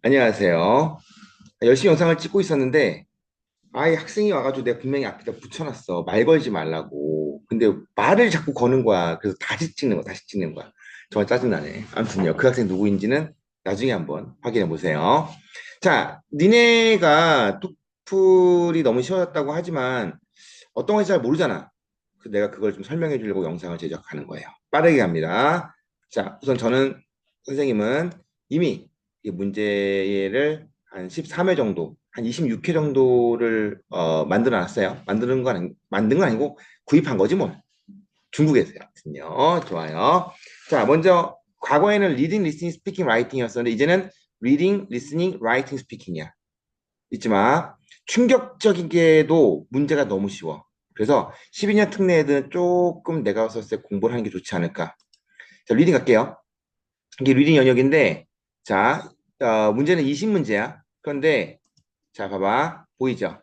안녕하세요. 열심히 영상을 찍고 있었는데, 아이 학생이 와가지고 내가 분명히 앞에다 붙여놨어. 말 걸지 말라고. 근데 말을 자꾸 거는 거야. 그래서 다시 찍는 거야, 다시 찍는 거야. 정말 짜증나네. 아무튼요, 그 학생 누구인지는 나중에 한번 확인해 보세요. 자, 니네가 토플이 너무 쉬웠다고 하지만 어떤 건지 잘 모르잖아. 내가 그걸 좀 설명해 주려고 영상을 제작하는 거예요. 빠르게 갑니다. 자, 우선 선생님은 이미 이 문제를 한 13회 정도, 한 26회 정도를 만들어 놨어요. 만든 건 아니고 구입한 거지 뭐. 중국에서요. 좋아요. 자, 먼저 과거에는 reading, listening, speaking, writing이었었는데 이제는 reading, listening, writing, speaking이야. 잊지 마. 충격적이게도 문제가 너무 쉬워. 그래서 12년 특례 애들은 조금 내가 썼을 때 공부를 하는 게 좋지 않을까. 자, 리딩 갈게요. 이게 리딩 영역인데, 자, 문제는 20문제야. 그런데, 자, 봐봐. 보이죠?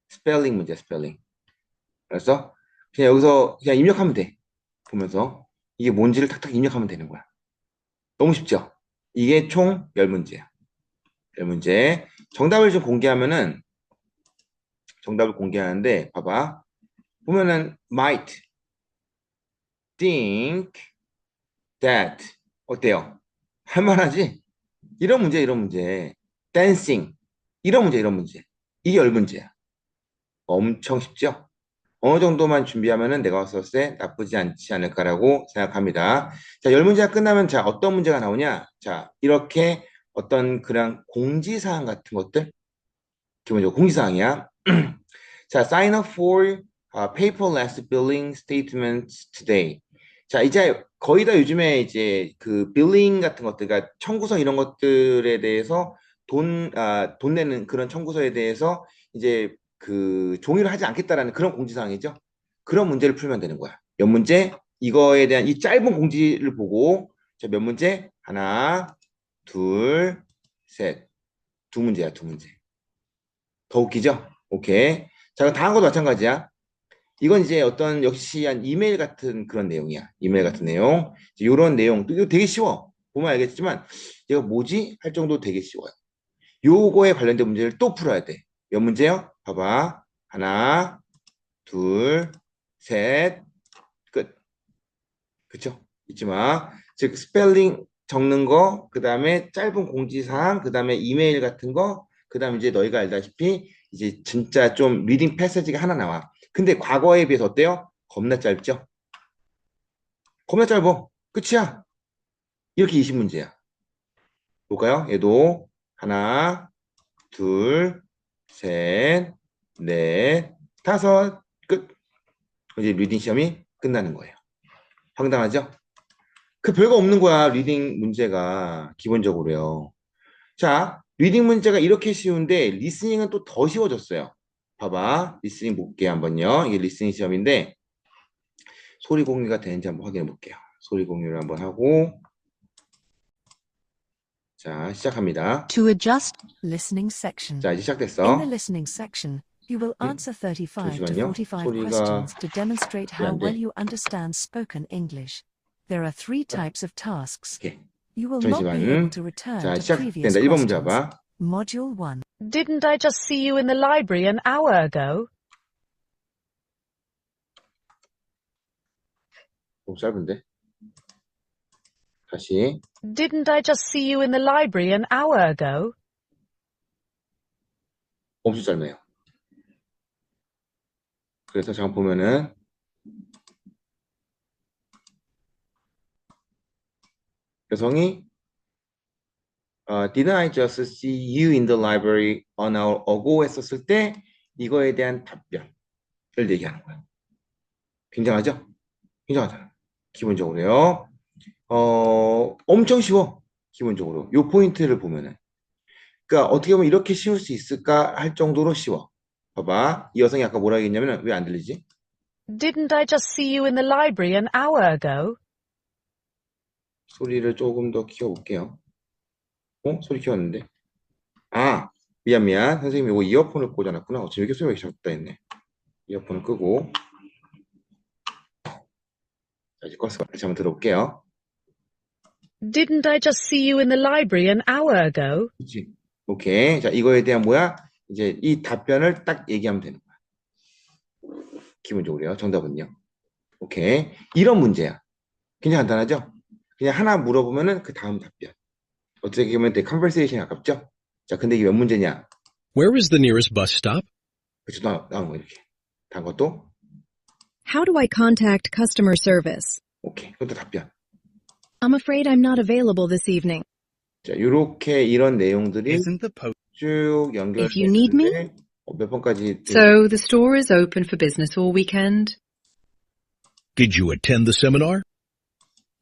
스펠링 문제, 스펠링. 알았어? 그냥 여기서 그냥 입력하면 돼. 보면서. 이게 뭔지를 탁탁 입력하면 되는 거야. 너무 쉽죠? 이게 총 10문제야. 10문제. 정답을 좀 공개하면은, 정답을 공개하는데, 봐봐. 보면은, might, think, that. 어때요? 할만하지? 이런 문제, 이런 문제. dancing. 이런 문제, 이런 문제. 이게 10문제야. 엄청 쉽죠? 어느 정도만 준비하면은 내가 봤을 때 나쁘지 않지 않을까라고 생각합니다. 자, 10문제가 끝나면 자, 어떤 문제가 나오냐? 자, 이렇게 어떤 그런 공지사항 같은 것들, 기본적으로 공지사항이야. 자, sign up for paperless billing statements today. 자, 이제 거의 다 요즘에 이제 그 빌링 같은 것들, 그러니까 청구서 이런 것들에 대해서 돈 내는 그런 청구서에 대해서 이제 그 종이를 하지 않겠다라는 그런 공지사항이죠. 그런 문제를 풀면 되는 거야. 몇 문제? 이거에 대한 이 짧은 공지를 보고 자, 몇 문제? 하나, 둘, 셋. 두 문제야, 두 문제. 더 웃기죠? 오케이. 자, 그럼 다음 것도 마찬가지야. 이건 이제 어떤 역시 한 이메일 같은 그런 내용이야. 이메일 같은 내용. 이런 내용. 이거 되게 쉬워. 보면 알겠지만, 이거 뭐지? 할 정도 되게 쉬워요. 요거에 관련된 문제를 또 풀어야 돼. 몇 문제요? 봐봐. 하나, 둘, 셋, 끝. 그쵸? 잊지 마. 즉, 스펠링 적는 거, 그 다음에 짧은 공지사항, 그 다음에 이메일 같은 거, 그 다음에 이제 너희가 알다시피, 이제 진짜 좀 리딩 패세지가 하나 나와. 근데 과거에 비해서 어때요? 겁나 짧죠? 겁나 짧어. 끝이야. 이렇게 20문제야. 볼까요? 얘도 하나, 둘, 셋, 넷, 다섯, 끝. 이제 리딩 시험이 끝나는 거예요. 황당하죠? 그 별거 없는 거야, 리딩 문제가 기본적으로요. 자, 리딩 문제가 이렇게 쉬운데 리스닝은 또 더 쉬워졌어요. 봐봐, 리스닝 볼게요 한번요. 이게 리스닝 시험인데 소리 공유가 되는지 한번 확인해 볼게요. 소리 공유를 한번 하고 자, 시작합니다. To adjust listening section. 자, 이제 In the 시작됐어. listening section, you will answer 35 to 잠시만요. 45 소리가 questions to demonstrate 왜 how 안 well 돼? you understand spoken English. There are three types of tasks. 오케이. You will not be able 잠시만. to return 자, to previous 시작된다. 1번 문제 questions. 봐봐. Module 1. Didn't I just see you in the library an hour ago? 너무 짧은데? 다시. Didn't I just see you in the library an hour ago? 엄청 짧네요. 그래서 잠깐 보면은 여성이 Didn't I just see you in the library an hour ago 했었을 때 이거에 대한 답변을 얘기하는 거야. 굉장하죠? 굉장하잖아. 기본적으로요. 엄청 쉬워. 기본적으로. 요 포인트를 보면은. 그러니까 어떻게 보면 이렇게 쉬울 수 있을까 할 정도로 쉬워. 봐봐. 이 여성이 아까 뭐라 했냐면 왜 안 들리지? Didn't I just see you in the library an hour ago? 소리를 조금 더 키워볼게요. 소리 키웠는데. 아, 미안. 선생님이 이거 이어폰을 꽂아놨구나. 어쩜 이렇게 소리가 작다 했네. 이어폰을 끄고. 자, 이제 껐어. 다시 한번 들어볼게요. Didn't I just see you in the library an hour ago? 그치? 오케이. 자, 이거에 대한 뭐야? 이제 이 답변을 딱 얘기하면 되는 거야. 기본적으로요. 정답은요. 오케이. 이런 문제야. 굉장히 간단하죠? 그냥 하나 물어보면은 그 다음 답변. 어떻게 보면 되게 컨버세이션에 가깝죠? 자, 근데 이게 몇 문제냐? Where is the nearest bus stop? 그치, 나온 거 이렇게. 다음 것도. How do I contact customer service? 오케이. 그것도 답변. I'm afraid I'm not available this evening. 자, 요렇게 이런 내용들이 Isn't the post If 쭉 you need me? 연결되는데 몇 번까지 So the store is open for business all weekend? Did you attend the seminar?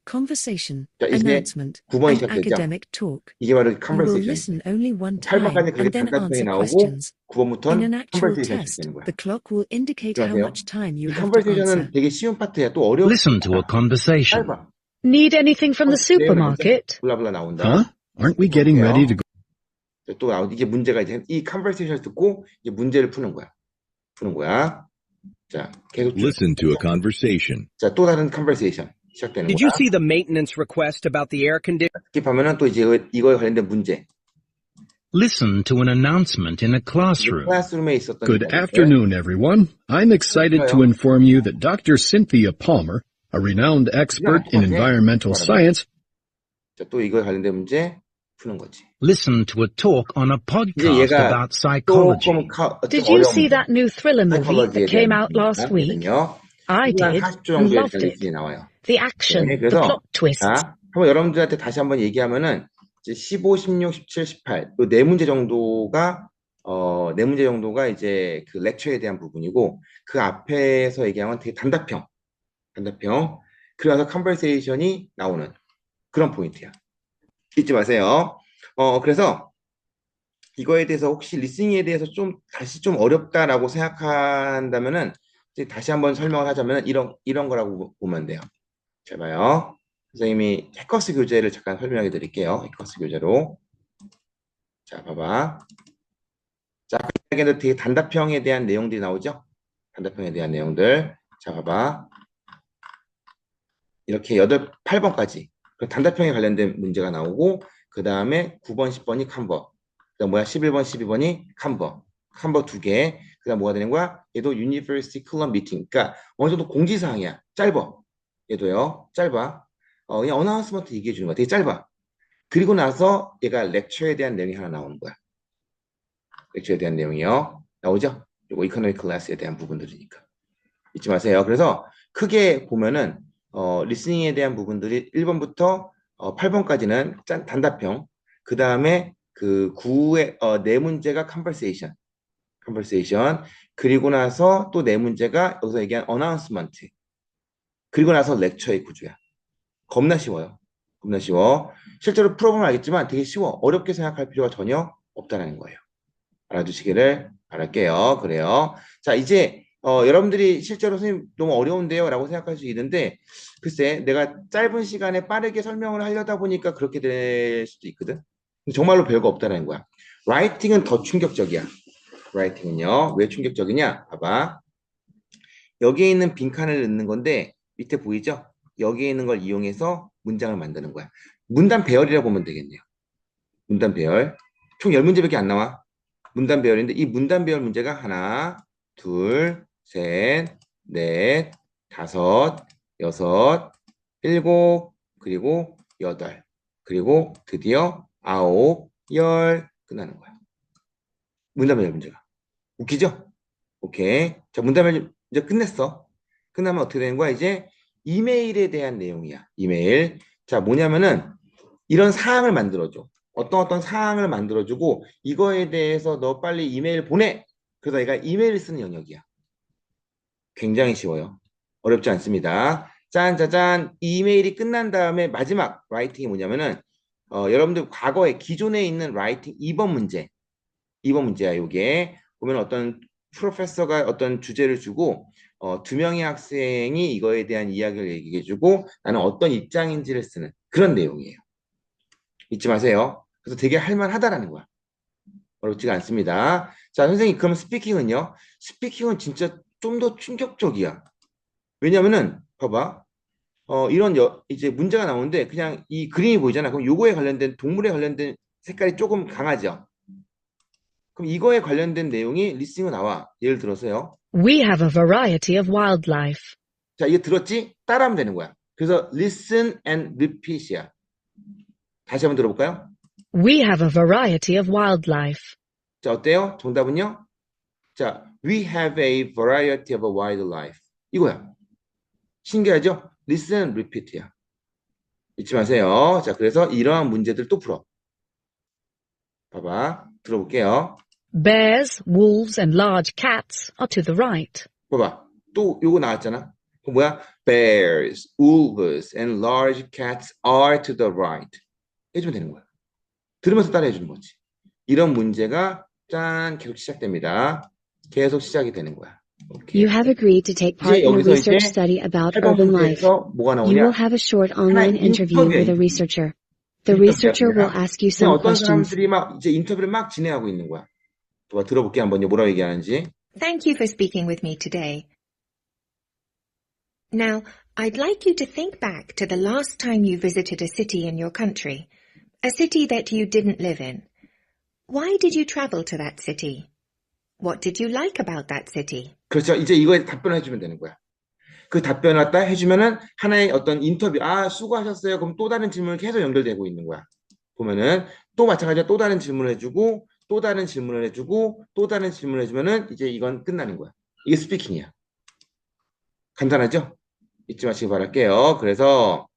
Conversation, 자, 이제 announcement, 9번이 and 시작되죠? academic talk. 이게 바로 You will 컨버세이션. listen only one time 8번까지 그게 and then 단답형이 answer 나오고 questions. In 9번부터는 an actual 컨버세이션이 test, 시작되는 거야. the clock will indicate how 들어가세요. much time you 이 have to 컨버세이션은 answer. 되게 쉬운 파트야. 또 어려운 listen to a conversation? 짧아. Need anything from the supermarket? 블라블라 나온다. Huh? Aren't we getting ready to go? 또 나오지. 이게 문제가 이제 이 컨버세이션을 듣고 이제 문제를 푸는 거야. 자, 계속 쭉. Listen to a conversation. 자, 또 다른 컨버세이션 시작되는 Did 거야. you see the maintenance request about the air conditioner? 스킵하면은 또 이제 이거에 관련된 문제. Listen to an announcement in a classroom. 클래스룸에 있었던 Good 이야기인데 afternoon, everyone. I'm excited to inform you that Dr. Cynthia Palmer, a renowned expert in environmental science, 자, 또 이거에 관련된 문제 푸는 거지. Listen to a talk on a 이제 podcast 얘가 about psychology. 조금 Did you see that new thriller movie that came out last week? I did 40조 and 정도의 loved it. 밸런스가 나와요. The action, 네, the 그래서 plot twist. 자, 한번 여러분들한테 다시 한번 얘기하면은 이제 15, 16, 17, 18 요 네 문제 정도가 네 문제 정도가 이제 그 렉처에 대한 부분이고 그 앞에서 얘기한 건 되게 단답형. 그래서 컨버세이션이 나오는 그런 포인트야. 잊지 마세요. 그래서 이거에 대해서 혹시 리스닝에 대해서 좀 다시 좀 어렵다라고 생각한다면은 이제 다시 한번 설명을 하자면 이런 거라고 보면 돼요. 잘 봐요. 선생님이 해커스 교재를 잠깐 설명해 드릴게요. 해커스 교재로. 자, 봐봐. 자, 여기에도 되게 단답형에 대한 내용들이 나오죠? 단답형에 대한 내용들. 자, 봐봐. 이렇게 8번까지. 단답형에 관련된 문제가 나오고, 그 다음에 9번, 10번이 칸버. 그 다음 11번, 12번이 칸버. 칸버 2개. 그 다음 뭐가 되는 거야? 얘도 University Club Meeting. 그러니까 어느 정도 공지사항이야. 짧아. 얘도요. 짧아. 그냥 어나운스먼트 얘기해 주는 거야. 되게 짧아. 그리고 나서 얘가 렉처에 대한 내용이 하나 나오는 거야. 렉처에 대한 내용이요. 나오죠? 이거 이코노미 클래스에 대한 부분들이니까. 잊지 마세요. 그래서 크게 보면은 리스닝에 대한 부분들이 1번부터 8번까지는 단답형. 그 다음에 그 9의 네 문제가 컨버세이션. 그리고 나서 또 네 문제가 여기서 얘기한 어나운스먼트. 그리고 나서 렉처의 구조야. 겁나 쉬워요. 겁나 쉬워. 실제로 풀어보면 알겠지만 되게 쉬워. 어렵게 생각할 필요가 전혀 없다는 거예요. 알아두시기를 바랄게요. 그래요. 자, 이제 여러분들이 실제로 선생님 너무 어려운데요 라고 생각할 수 있는데 글쎄 내가 짧은 시간에 빠르게 설명을 하려다 보니까 그렇게 될 수도 있거든. 정말로 별거 없다는 거야. 라이팅은 더 충격적이야. 라이팅은요. 왜 충격적이냐? 봐봐. 여기에 있는 빈칸을 넣는 건데 밑에 보이죠? 여기에 있는 걸 이용해서 문장을 만드는 거야. 문단 배열이라고 보면 되겠네요. 문단 배열. 총 10문제밖에 안 나와. 문단 배열인데 이 문단 배열 문제가 하나, 둘, 셋, 넷, 다섯, 여섯, 일곱, 그리고 여덟, 그리고 드디어 아홉, 열 끝나는 거야. 문단 배열 문제가. 웃기죠? 오케이. 자, 문단 배열 이제 끝냈어. 끝나면 어떻게 되는 거야? 이제 이메일에 대한 내용이야. 이메일. 자, 뭐냐면은 이런 사항을 만들어줘. 어떤 사항을 만들어주고 이거에 대해서 너 빨리 이메일 보내. 그래서 얘가 이메일을 쓰는 영역이야. 굉장히 쉬워요. 어렵지 않습니다. 짠짜잔. 이메일이 끝난 다음에 마지막 라이팅이 뭐냐면은 여러분들 과거에 기존에 있는 라이팅 2번 문제야. 요게 보면 어떤 프로페서가 어떤 주제를 주고 두 명의 학생이 이거에 대한 이야기를 얘기해주고 나는 어떤 입장인지를 쓰는 그런 내용이에요. 잊지 마세요. 그래서 되게 할만하다라는 거야. 어렵지가 않습니다. 자, 선생님, 그럼 스피킹은요? 스피킹은 진짜 좀 더 충격적이야. 왜냐면은, 봐봐. 이런 이제 문제가 나오는데 그냥 이 그림이 보이잖아. 그럼 요거에 관련된 동물에 관련된 색깔이 조금 강하죠. 그럼 이거에 관련된 내용이 리스닝으로 나와. 예를 들어서요. We have a variety of wildlife. 자, 이거 들었지? 따라하면 되는 거야. 그래서 listen and repeat이야. 다시 한번 들어볼까요? We have a variety of wildlife. 자, 어때요? 정답은요? 자, we have a variety of wildlife. 이거야. 신기하죠? Listen and repeat야. 잊지 마세요. 자, 그래서 이러한 문제들 또 풀어. 봐봐. 들어볼게요. Bears, wolves, and large cats are to the right. 봐봐. 또 요거 나왔잖아. 그 뭐야? Bears, wolves, and large cats are to the right. 해주면 되는 거야. 들으면서 따라 해주는 거지. 이런 문제가 짠 계속 시작됩니다. 계속 시작이 되는 거야. 오케이. You have agreed to take part 이제 in a 여기서 research 이제 study about 8번 urban life. 문제에서 뭐가 You will 나오냐? have a short online 하나의 interview with a 인터뷰야. researcher. The researcher will ask you 그냥 some 어떤 questions. 사람들이 막 이제 인터뷰를 막 진행하고 있는 거야. 봐, 들어볼게 한번 뭐라고 얘기하는지. Thank you for speaking with me today. Now, I'd like you to think back to the last time you visited a city in your country, a city that you didn't live in. Why did you travel to that city? What did you like about that city? 그렇죠. 이제 이거에 답변을 해주면 되는 거야. 그 답변을 갖다 해주면은 하나의 어떤 인터뷰, 아, 수고하셨어요. 그럼 또 다른 질문을 계속 연결되고 있는 거야. 보면은 또 마찬가지로 또 다른 질문을 해주고, 또 다른 질문을 해주고, 또 다른 질문을 해주면은 이제 이건 끝나는 거야. 이게 스피킹이야. 간단하죠? 잊지 마시기 바랄게요. 그래서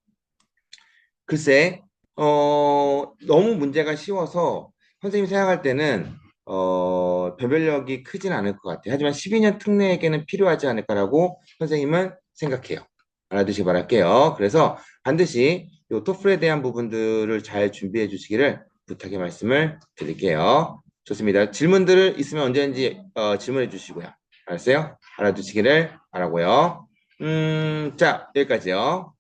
글쎄, 너무 문제가 쉬워서 선생님이 생각할 때는 변별력이 크진 않을 것 같아요. 하지만 12년 특례에게는 필요하지 않을까라고 선생님은 생각해요. 알아두시기 바랄게요. 그래서 반드시 이 토플에 대한 부분들을 잘 준비해 주시기를 부탁의 말씀을 드릴게요. 좋습니다. 질문들을 있으면 언제든지 질문해 주시고요. 알았어요? 알아두시기를 바라고요. 자, 여기까지요.